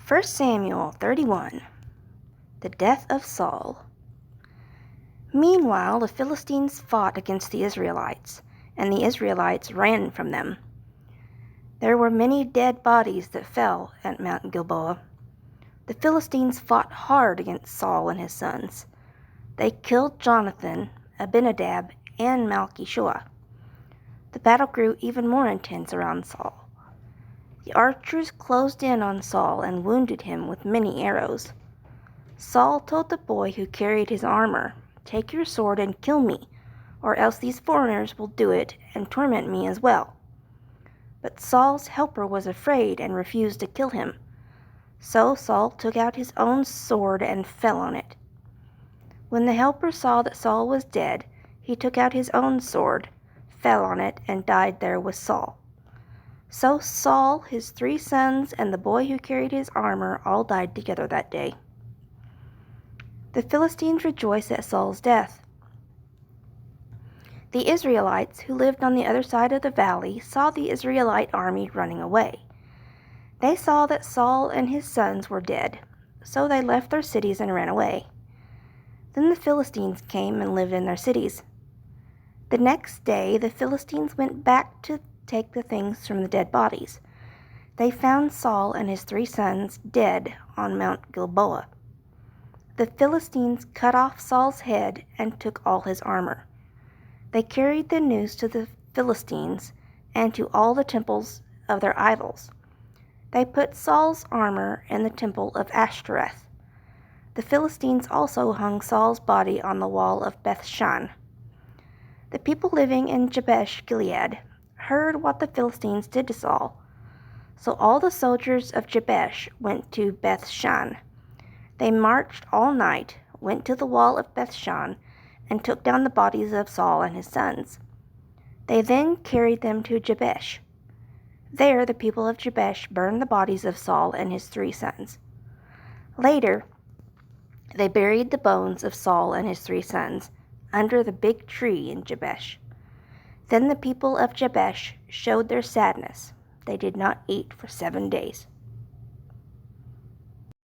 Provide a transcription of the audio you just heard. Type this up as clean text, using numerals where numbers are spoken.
1 Samuel 31. The death of Saul. Meanwhile, the Philistines fought against the Israelites, and the Israelites ran from them. There were many dead bodies that fell at Mount Gilboa. The Philistines fought hard against Saul and his sons. They killed Jonathan, Abinadab, and Malchishua. The battle grew even more intense around Saul. The archers closed in on Saul and wounded him with many arrows. Saul told the boy who carried his armor, "Take your sword and kill me, or else these foreigners will do it and torment me as well." But Saul's helper was afraid and refused to kill him. So Saul took out his own sword and fell on it. When the helper saw that Saul was dead, he took out his own sword, fell on it, and died there with Saul. So Saul, his 3 sons, and the boy who carried his armor all died together that day. The Philistines rejoiced at Saul's death. The Israelites, who lived on the other side of the valley, saw the Israelite army running away. They saw that Saul and his sons were dead, so they left their cities and ran away. Then the Philistines came and lived in their cities. The next day the Philistines went back to take the things from the dead bodies. They found Saul and his 3 sons dead on Mount Gilboa. The Philistines cut off Saul's head and took all his armor. They carried the news to the Philistines and to all the temples of their idols. They put Saul's armor in the temple of Ashtoreth. The Philistines also hung Saul's body on the wall of Bethshan. The people living in Jabesh Gilead heard what the Philistines did to Saul. So all the soldiers of Jabesh went to Bethshan. They marched all night, went to the wall of Bethshan, and took down the bodies of Saul and his sons. They then carried them to Jabesh. There the people of Jabesh burned the bodies of Saul and his 3 sons. Later, they buried the bones of Saul and his 3 sons under the big tree in Jabesh. Then the people of Jabesh showed their sadness. They did not eat for 7 days.